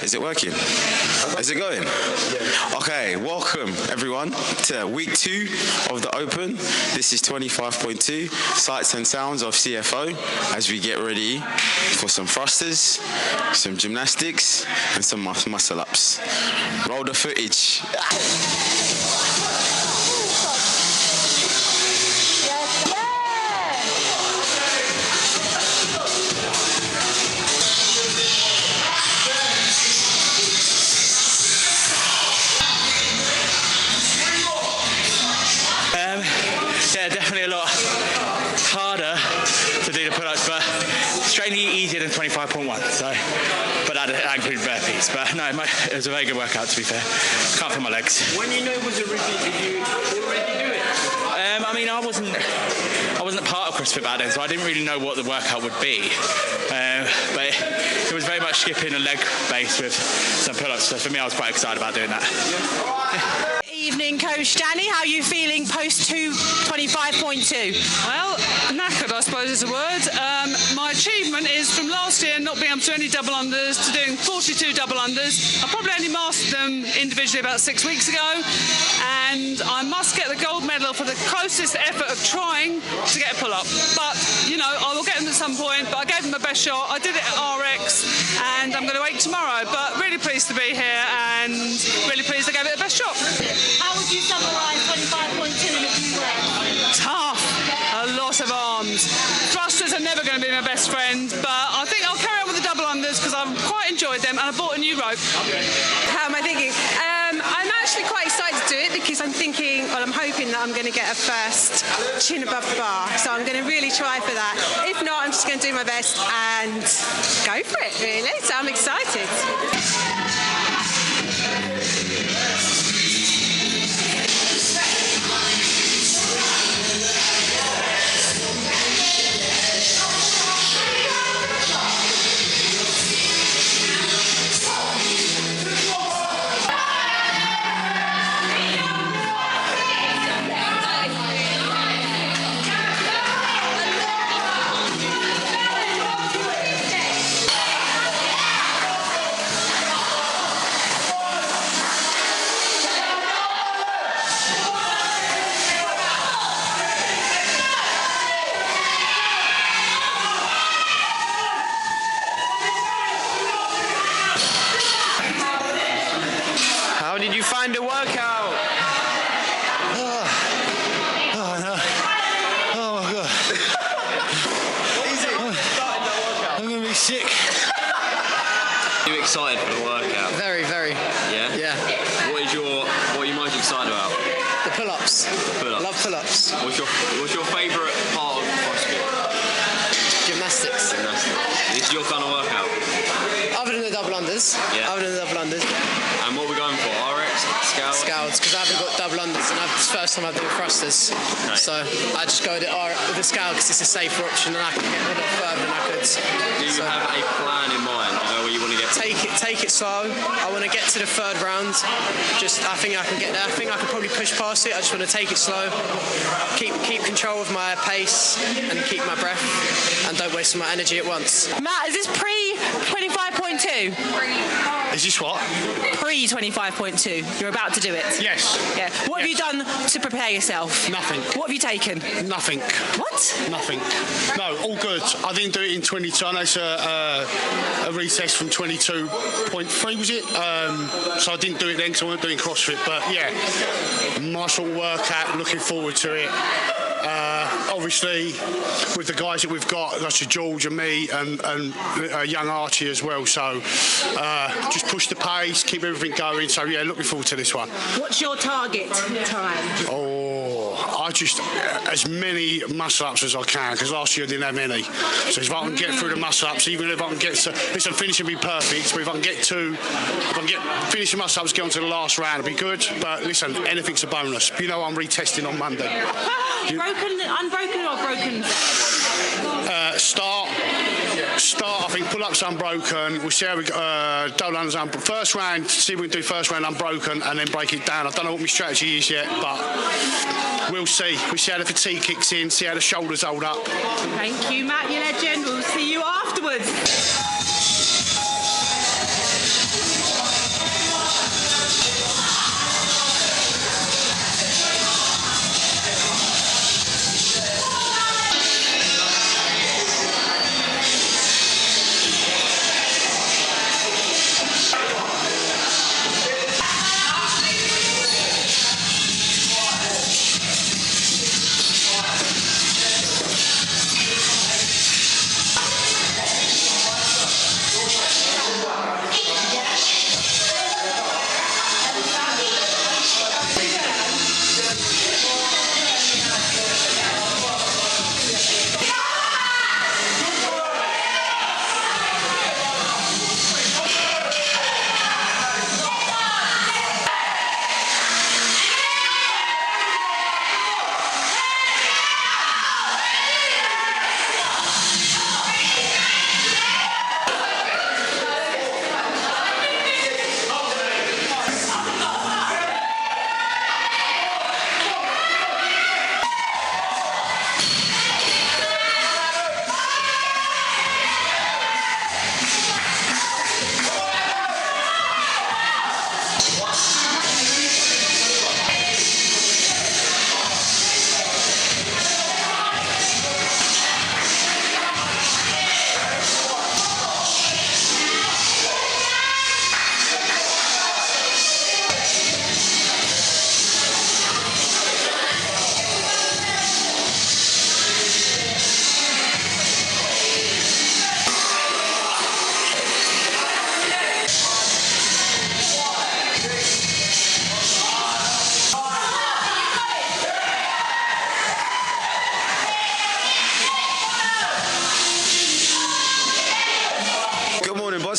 Is it working? Is it going? Yeah. Okay, welcome everyone to week 2 of the Open. This is 25.2 Sights and Sounds of CFO as we get ready for some thrusters, some gymnastics and some muscle ups. Roll the footage. Yeah, definitely a lot harder to do the pull-ups, but strangely easier than 25.1. So, but that included burpees. But no, it was a very good workout, to be fair. Can't feel my legs. When you know it was a repeat, did you already do it? I mean, I wasn't a part of CrossFit back then, so I didn't really know what the workout would be. But it was very much skipping a leg base with some pull-ups. So for me, I was quite excited about doing that. Yeah. Evening, Coach Danny. How are you feeling post 25.2? Well, knackered, I suppose is a word. My achievement is from last year not being able to do any double unders to doing 42 double unders. I probably only mastered them individually about 6 weeks ago, and I must get the gold medal for the closest effort of trying to get a pull-up. But, you know, I will get them at some point, but I gave them my best shot. I did it at RX, and I'm going to wait tomorrow. But really pleased to be here, and really pleased I gave it the best shot. How would you summarise 25.2 in a few words? Tough. A lot of arms. Thrusters are never going to be my best friend, but I think I'll carry on with the double unders because I've quite enjoyed them, and I bought a new rope. How am I thinking? I'm actually quite excited to do it because I'm hoping that I'm going to get a first chin above the bar. So I'm going to really try for that. If not, I'm just going to do my best and go for it, really. So I'm excited. How did you find the workout? Oh no. Oh my god. Easy. I'm gonna be sick. Are you excited for the workout? Very. Yeah? Yeah. What are you most excited about? The pull-ups. Pull-ups. Love pull-ups. What's your favourite part of CrossFit? Gymnastics. This is your kind of workout? Other than the double unders. Yeah. Other than the double unders. And what are we going for? RX? Scouts, because I haven't got double unders, and it's the first time I've done thrusters. Okay. So I just go with the scout because it's a safer option, and I can get a lot further than I could. Do you have a plan in mind? You know where you want to get? Take it slow. I want to get to the third round. I think I can get there. I think I can probably push past it. I just want to take it slow, keep control of my pace, and keep my breath, and don't waste my energy at once. Matt, is this pre 25.2? Is this what? Pre 25.2. You're about to do it. Yes. Yeah. What have you done to prepare yourself? Nothing. What have you taken? Nothing. What? Nothing. No, all good. I didn't do it in 22. I know it's a retest from 22.3, was it? So I didn't do it then because I wasn't doing CrossFit. But yeah, my sort of workout, looking forward to it. Obviously, with the guys that we've got, like George and me and young Archie as well. So just push the pace, keep everything going. So yeah, looking forward to this one. What's your target time? I just as many muscle ups as I can because last year I didn't have any. So if I can get through the muscle ups, even if I can get to, listen, finishing be perfect. But if I can get finishing muscle ups, get on to the last round, it'll be good. But listen, anything's a bonus. You know I'm retesting on Monday. Unbroken or broken? Start. I think pull-ups unbroken. We'll see how we go. Double unders unbroken. First round, see if we can do first round unbroken and then break it down. I don't know what my strategy is yet, but we'll see. We'll see how the fatigue kicks in, see how the shoulders hold up. Thank you, Matt, you legend. We'll see you afterwards.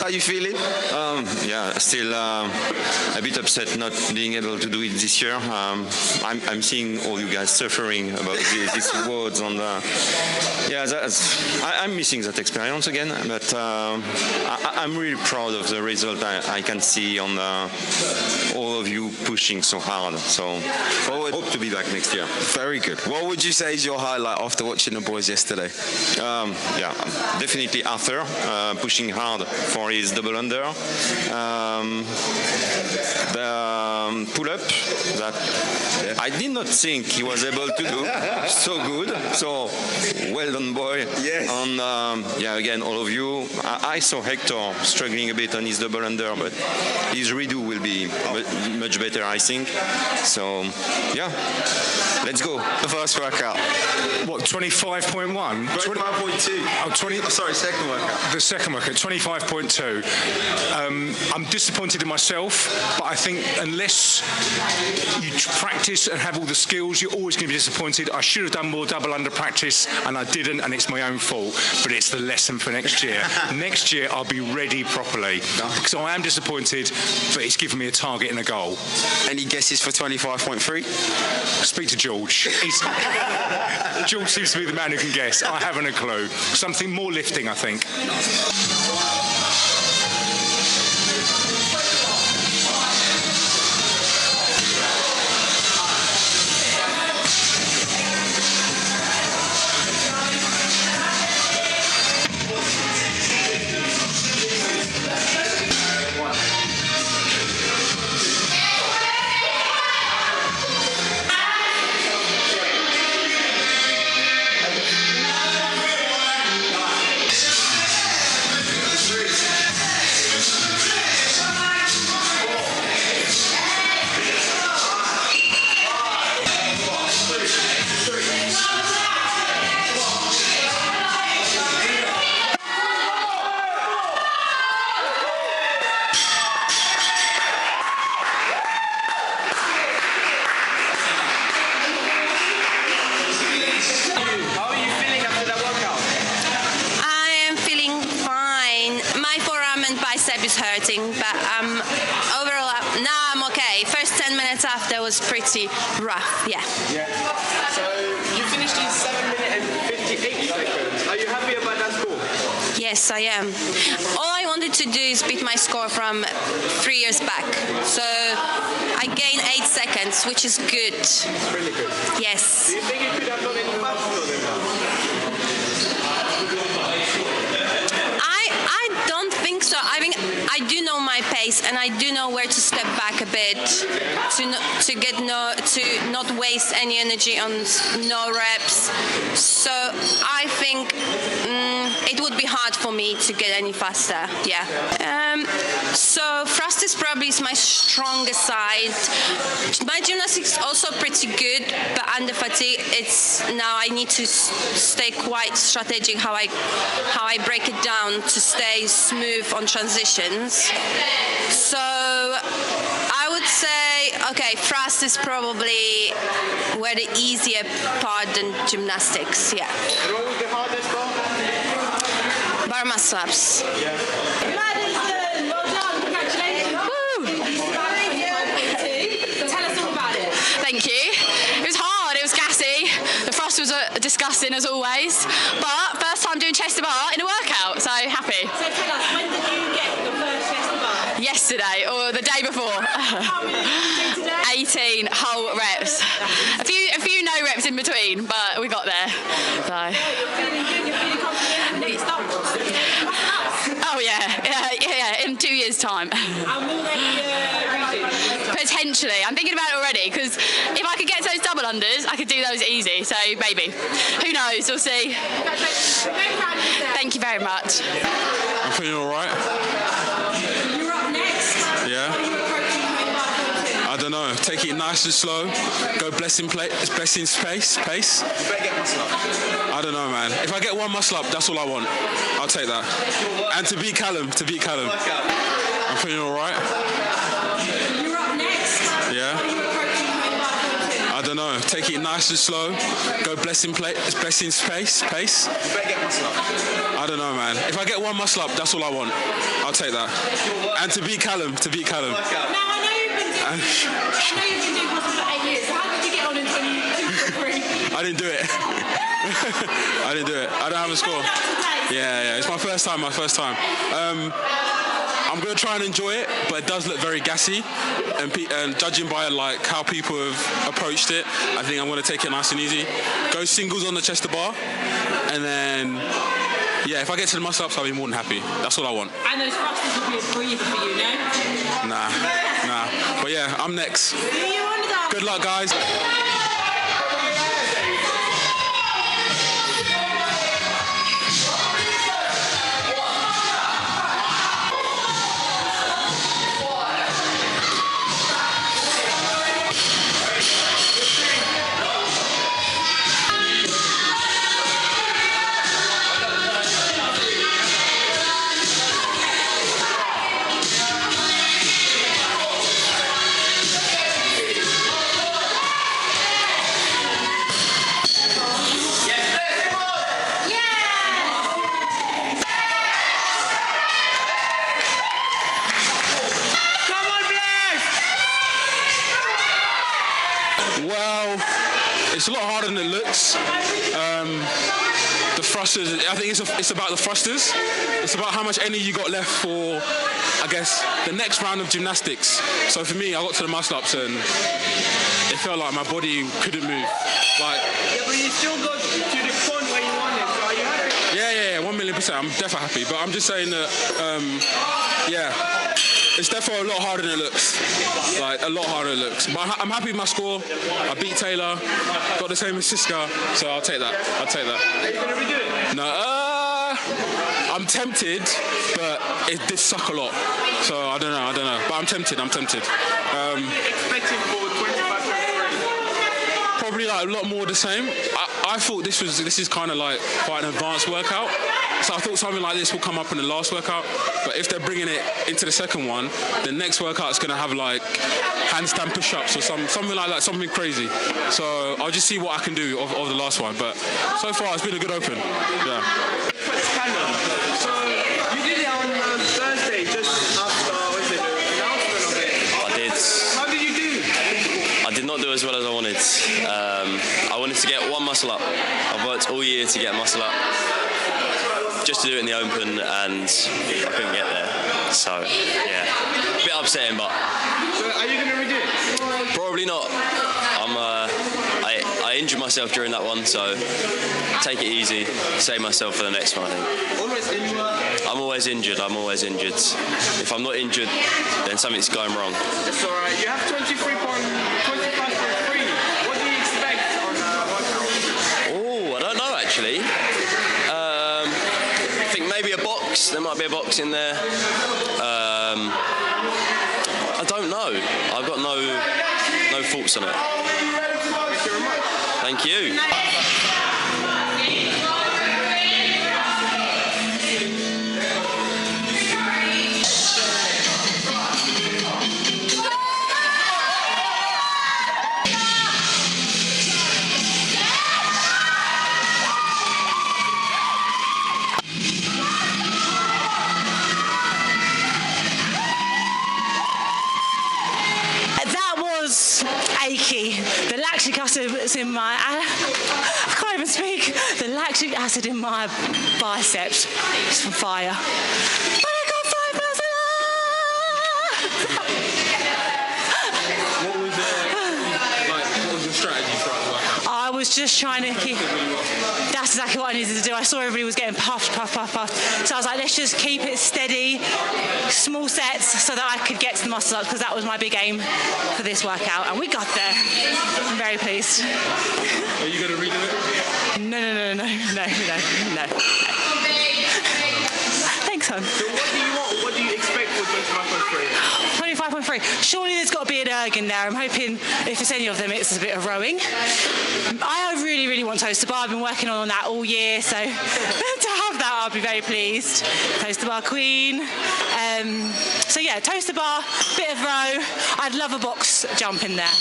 how you feeling? Yeah, still a bit upset not being able to do it this year. I'm seeing all you guys suffering about these awards, and I'm missing that experience again. But I'm really proud of the result I can see on all of you pushing so hard. So I hope to be back next year. Very good. What would you say is your highlight after watching the boys yesterday? Yeah, definitely Arthur pushing hard for his double under. The pull-up that I did not think he was able to do. So good. So well done, boy. Yes. And again, all of you. I saw Hector struggling a bit on his double under, but his redo will be much better, I think. So yeah, let's go. The first workout. What, 25.1? 25.2. Oh, 20. Sorry, second workout. The second workout, 25.2. I'm disappointed in myself, but I think unless you practice and have all the skills, you're always going to be disappointed. I should have done more double under practice, and I didn't, and it's my own fault. But it's the lesson for next year. Next year, I'll be ready properly. Because I am disappointed, but it's given me a target and a goal. Any guesses for 25.3? Speak to George. George seems to be the man who can guess. I haven't a clue. Something more lifting, I think. But overall, now I'm okay. First 10 minutes after was pretty rough, yeah. So you finished in 7 minutes and 58 seconds. Are you happy about that score? Yes, I am. All I wanted to do is beat my score from 3 years back. So I gained 8 seconds, which is good. It's really good. Yes. Do you think you could have done it faster than that? I don't think so. I mean, I do know my pace, and I do know where to step back a bit to not waste any energy on no reps. So I think it would be hard for me to get any faster. Yeah. So thrust is probably my strongest side. My gymnastics is also pretty good, but under fatigue, now I need to stay quite strategic how I break it down to stay smooth on transitions. So I would say, okay, thrust is probably where the easier part than gymnastics, yeah. And what was the hardest part? Bar muscle ups. Yeah. Madison, well done, congratulations. Woo! Tell us all about it. Thank you. It was hard, it was gassy. The thrust was disgusting as always. But first time doing chest to bar in a workout, so happy. So tell us, when did you get your first chest to bar? Yesterday, or the day before. How many did you do today? 18 whole reps. A few no reps in between, but we got there. So. You're feeling good, you're feeling confident. Next up, Oh yeah, in 2 years' time. and will they be regions? Potentially. I'm thinking about it already, because if I could get to those double unders, I could do those easy, so maybe. Who knows, we'll see. Congratulations. We're very proud of yourself. Thank you very much. I'm feeling all right. You're up next. Yeah. How are you approaching 25.2? I don't know. Take it nice and slow. Go blessing pace. I don't know, man. If I get one muscle up, that's all I want. I'll take that. And to beat Callum. I'm feeling all right. You're up next. Yeah. How are you approaching 25.2? I don't know. know. Take it nice and slow. Go blessing pace. You better get muscle up. I don't know, man. If I get one muscle up, that's all I want. I'll take that. And to beat Callum. Now, I know you've been doing CrossFit for 8 years. So how did you get on in 2023? I didn't do it. I don't have a score. Yeah. It's my first time. I'm going to try and enjoy it, but it does look very gassy. And judging by like how people have approached it, I think I'm going to take it nice and easy. Go singles on the chest to bar, and then if I get to the muscle ups, I'll be more than happy. That's all I want. And those thrusters would be a breather for you, no? Nah. But yeah, I'm next. Good luck, guys. Well, it's a lot harder than it looks. The thrusters, I think it's about the thrusters. It's about how much energy you got left for, I guess, the next round of gymnastics. So for me, I got to the muscle ups and it felt like my body couldn't move. Like, yeah, but you still got to the point where you wanted. So are you happy? Yeah, 1,000,000%. I'm definitely happy. But I'm just saying that, it's definitely a lot harder than it looks. Like, a lot harder than it looks. But I'm happy with my score. I beat Taylor, got the same as Siska, so I'll take that. Are you going to redo it? No, I'm tempted, but it did suck a lot. So I don't know. But I'm tempted. What are you expecting for 25.3? Probably like a lot more the same. I thought this is kind of like quite an advanced workout. So I thought something like this will come up in the last workout. But if they're bringing it into the second one, the next workout is going to have like handstand push-ups or something like that, something crazy. So I'll just see what I can do of the last one. But so far, it's been a good open. Yeah. So you did it on Thursday, just after the announcement of it. I did. How did you do? I did not do as well as I wanted. I wanted to get one muscle up. I've worked all year to get a muscle up, just to do it in the open, and I couldn't get there. So yeah, a bit upsetting, but. So are you going to redo it? Probably not. I injured myself during that one, so take it easy, save myself for the next one, I think. Always injured? I'm always injured. If I'm not injured, then something's going wrong. That's all right. You have 25.3. What do you expect on workout? Oh, I don't know, actually. I think maybe a box. There might be a box in there. I don't know. I've got no thoughts on it. Thank you. Achy. The lactic acid was in my... I can't even speak. The lactic acid in my biceps is from fire. But I got 5 What was your strategy throughout the workout? I was just trying to keep... That's exactly what I needed to do. I saw everybody was getting puffed. So I was like, let's just keep it steady, small sets, so that I could get to the muscle ups, because that was my big aim for this workout. And we got there. I'm very pleased. Are you going to redo it? No. Thanks, hon. So what do you want? What do you expect for 25.3? 25.3. Surely there's got to be an erg in there. I'm hoping if it's any of them, it's a bit of rowing. I really want toes to bar. I've been working on that all year, so to have that, I'll be very pleased. Toes to bar queen. So yeah, toaster bar, bit of row. I'd love a box jump in there.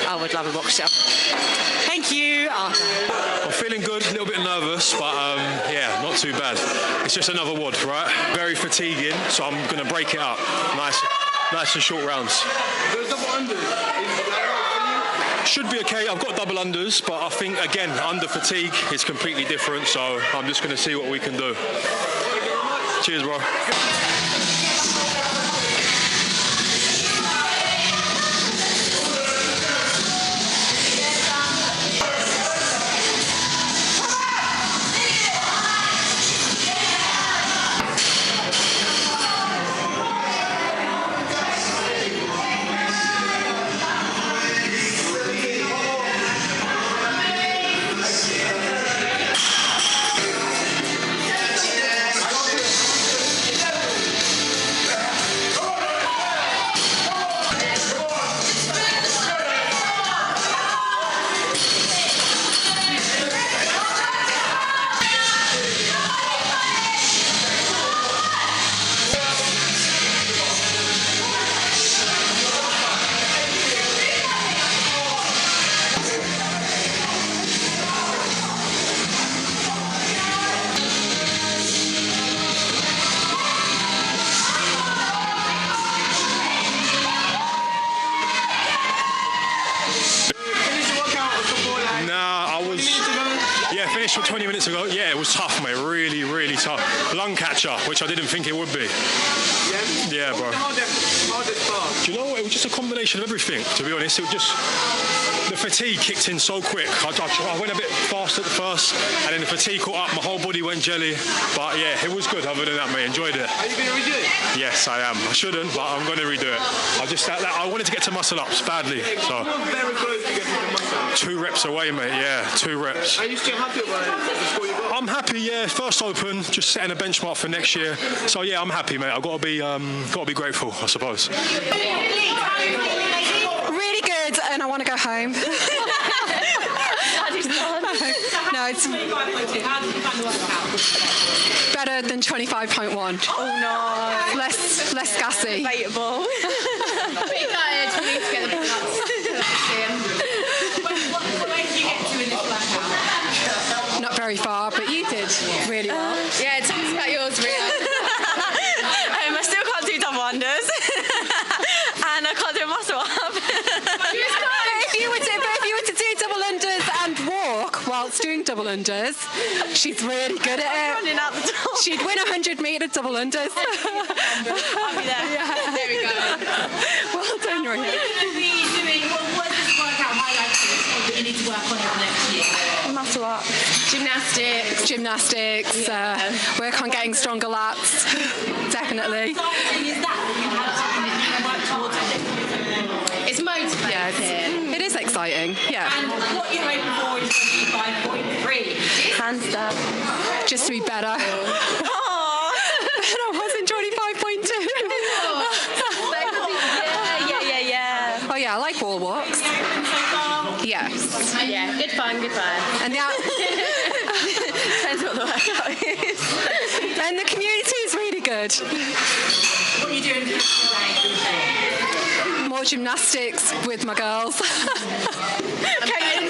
I would love a box jump. Thank you. I'm feeling good, a little bit nervous, but yeah, not too bad. It's just another WOD, right? Very fatiguing, so I'm going to break it up. Nice and short rounds. Those double unders, Should be okay. I've got double unders, but I think, again, under fatigue is completely different, so I'm just going to see what we can do. Cheers, bro. Finished 20 minutes ago. Yeah, it was tough, mate. Really, really tough. Lung catcher, which I didn't think it would be. Yeah, bro. Do you know what? It was just a combination of everything, to be honest. It was just... The fatigue kicked in so quick. I went a bit fast at the first, and then the fatigue caught up. My whole body went jelly. But yeah, it was good other than that, mate. Enjoyed it. Are you going to redo it? Yes, I am. I shouldn't, but I'm going to redo it. I wanted to get to muscle ups badly. So. You're very close to getting to muscle ups. 2 reps away, mate. Yeah, 2 reps. Are you still happy about the score you got? I'm happy, yeah. First Open, just setting a benchmark for next year. So yeah, I'm happy, mate. I've got to be grateful, I suppose. Really good, and I want to go home. No, it's better than 25.1. Oh no. Less gassy. Debatable. Pretty tired. We need to get the pull-ups. What way did you get to in this workout? Not very far, but you did really well. Yeah, tell us about yours, Ria. I still can't do double unders. And I can't do a muscle up. If you were to do double unders and walk whilst doing double unders, she's really good at it. Running out the door. She'd win 100-metre double unders. I'll be there. Yeah. There we go. Well done, Ria. What does this workout highlight that you need to work on over next year? Muscle up. Gymnastics. Work on getting stronger lats. Definitely. Is that you have something that you can work towards? It's motivating. Yeah, it is exciting. Yeah. And what you're hoping for is 25.3. Hands down. Just to be better. Oh. And I was in 25.2. Yeah. Oh yeah, I like wall walks. Yes. Yeah, good fun. And Depends what the workout is. and the community is really good. What are you doing today? More gymnastics with my girls. Okay.